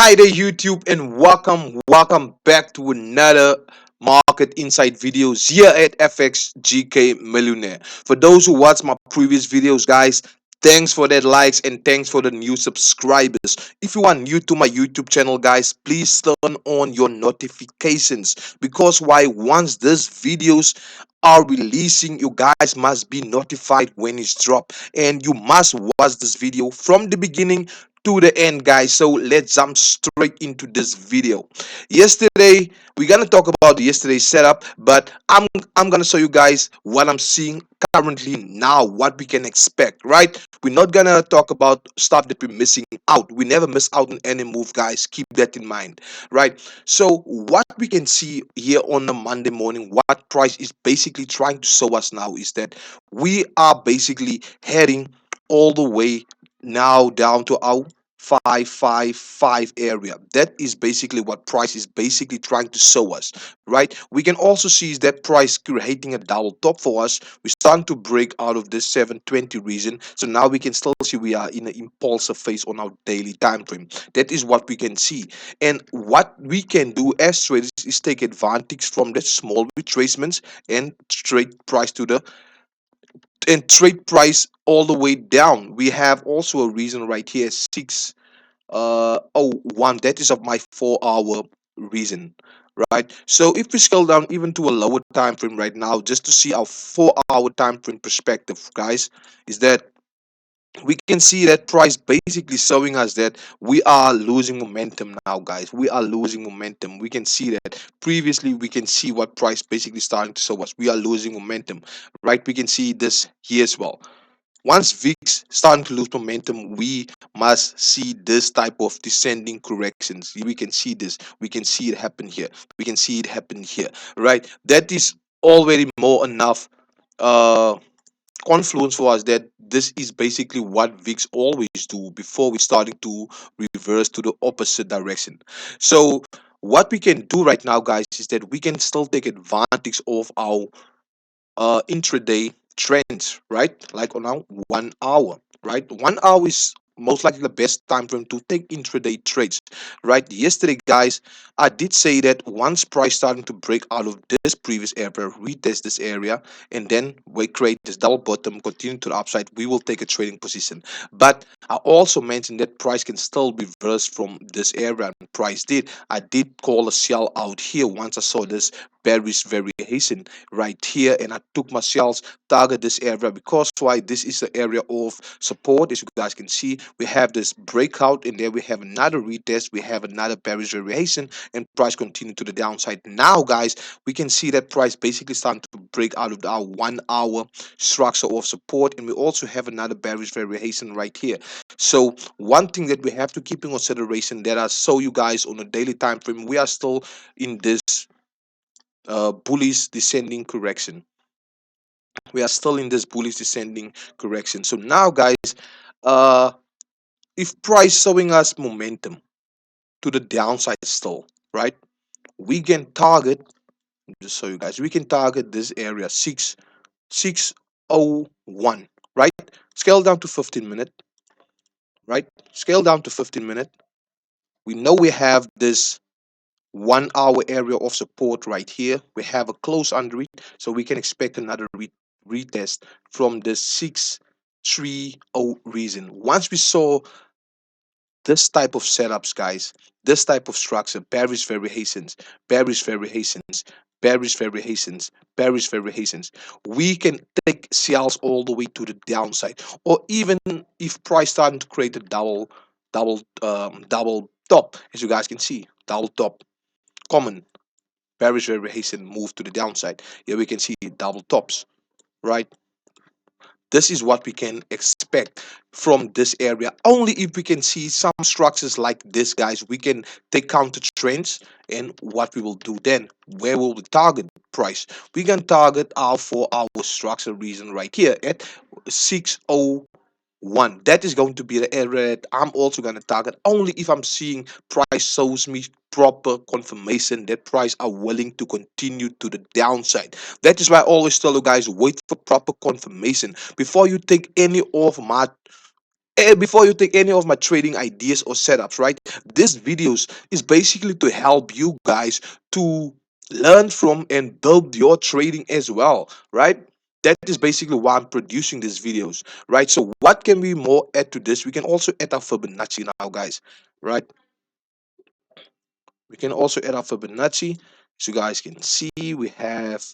Hi there, YouTube, and welcome back to another market insight videos here at FX GK Millionaire. For those who watch my previous videos, guys, thanks for that likes and thanks for the new subscribers. If you are new to my YouTube channel, guys, please turn on your notifications because why once these videos are releasing, you guys must be notified when it's dropped, and you must watch this video from the beginning to the end, guys. So let's jump straight into this video. Yesterday we're gonna talk about yesterday's setup, but I'm gonna show you guys what I'm seeing currently now, what we can expect. Right, we're not gonna talk about stuff that we're missing out. We never miss out on any move, guys, keep that in mind. Right, so what we can see here on the Monday morning, what price is basically trying to show us now is that we are basically heading all the way now down to our 555 area. That is basically what price is basically trying to show us. Right, we can also see is that price creating a double top for us. We're starting to break out of this 720 region, so now we can still see we are in an impulsive phase on our daily time frame. That is what we can see, and what we can do as traders is take advantage from that small retracements and trade price to the and trade price all the way down. We have also a reason right here, 601. That is of my 4 hour reason. Right, so if we scale down even to a lower time frame right now, just to see our 4 hour time frame perspective, guys, is that we can see that price basically showing us that we are losing momentum now, guys. We are losing momentum. We can see that previously. We can see what price basically starting to show us we are losing momentum. Right, we can see this here as well. Once VIX starting to lose momentum, we must see this type of descending corrections. We can see this. We can see it happen here. We can see it happen here. Right, that is already more enough confluence for us that this is basically what VIX always do before we starting to reverse to the opposite direction. So what we can do right now, guys, is that we can still take advantage of our intraday trends, right? Like on our 1 hour, right? 1 hour is most likely the best time frame to take intraday trades, right? Yesterday, guys, I did say that once price starting to break out of this previous area, retest this area, and then we create this double bottom, continue to the upside, we will take a trading position. But I also mentioned that price can still reverse from this area, and price did. I did call a sell out here once I saw this bearish variation right here, and I took my shells target this area because why this is the area of support. As you guys can see, we have this breakout, and there we have another retest, we have another bearish variation, and price continue to the downside. Now, guys, we can see that price basically starting to break out of our 1 hour structure of support, and we also have another bearish variation right here. So one thing that we have to keep in consideration that I show you guys on a daily time frame, we are still in this bullish descending correction. We are still in this bullish descending correction. So now, guys, uh if price showing us momentum to the downside still, right, we can target, just so you guys, we can target this area 601, right? Scale down to 15 minute, right? Scale down to 15 minute. We know we have this 1 hour area of support right here. We have a close under it, so we can expect another retest from the 630 reason. Once we saw this type of setups, guys, this type of structure, bearish variations, bearish variations, bearish variations, bearish variations, we can take sales all the way to the downside, or even if price starting to create a double top, as you guys can see, double top, common bearish variation move to the downside. Here we can see double tops, right? This is what we can expect from this area. Only if we can see some structures like this, guys, we can take counter trends. And what we will do then, where will we target price? We can target our 4 hour structure reason right here at 601. That is going to be the area that I'm also going to target, only if I'm seeing price shows me proper confirmation that price are willing to continue to the downside. That is why I always tell you guys, wait for proper confirmation before you take any of my before you take any of my trading ideas or setups, right? This videos is basically to help you guys to learn from and build your trading as well, right? That is basically why I'm producing these videos, right? So what can we more add to this? We can also add our Fibonacci now, guys, right? We can also add our Fibonacci. So you guys can see we have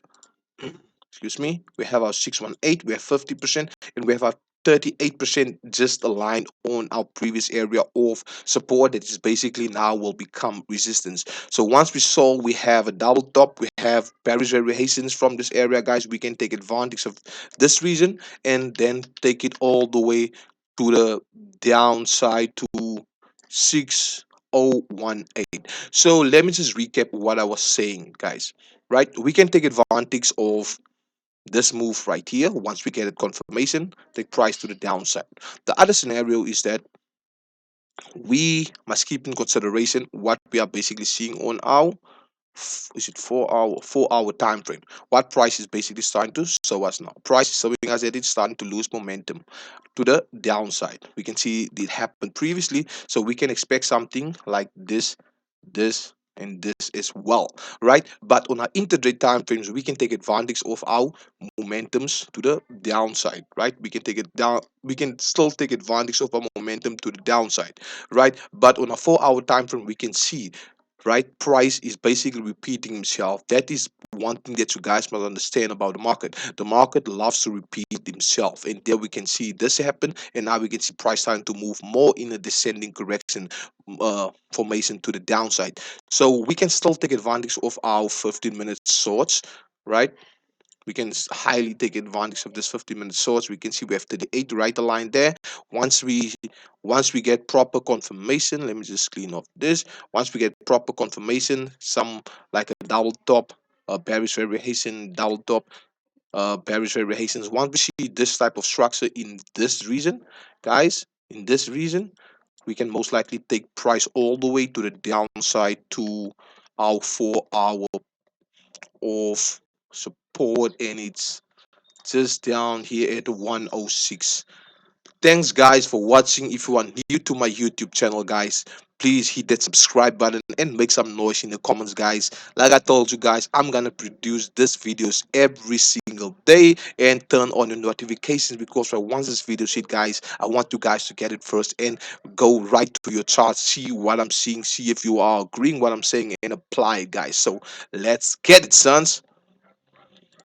excuse me, we have our 618, we have 50%, and we have our 38% just aligned on our previous area of support that is basically now will become resistance. So once we saw we have a double top, we have bearish variations from this area, guys, we can take advantage of this region and then take it all the way to the downside to 6018. So let me just recap what I was saying, guys, right? We can take advantage of this move right here. Once we get a confirmation, take price to the downside. The other scenario is that we must keep in consideration what we are basically seeing on our is it 4 hour time frame. What price is basically starting to show us now? Price is showing us that it's starting to lose momentum to the downside. We can see it happened previously, so we can expect something like this and this as well, right? But on our intraday time frames, we can take advantage of our momentums to the downside, right? We can take it down, we can still take advantage of our momentum to the downside, right? But on a 4 hour time frame, we can see, right, price is basically repeating himself. That is one thing that you guys must understand about the market loves to repeat himself, and there we can see this happen, and now we can see price starting to move more in a descending correction formation to the downside. So we can still take advantage of our 15-minute shorts, right? We can highly take advantage of this 15-minute shorts. We can see we have 38 right aligned there. Once we get proper confirmation, let me just clean off this. Once we get proper confirmation, some like a double top, bearish variation, double top, bearish variations. Once we see this type of structure in this region, guys, in this region, we can most likely take price all the way to the downside to our 4 hour of support, and it's just down here at 106. Thanks, guys, for watching. If you are new to my YouTube channel, guys, please hit that subscribe button and make some noise in the comments, guys. Like I told you guys, I'm gonna produce these videos every single day, and turn on the notifications, because once this video hit, guys, I want you guys to get it first and go right to your chart, see what I'm seeing, see if you are agreeing what I'm saying, and apply it, guys. So let's get it, sons.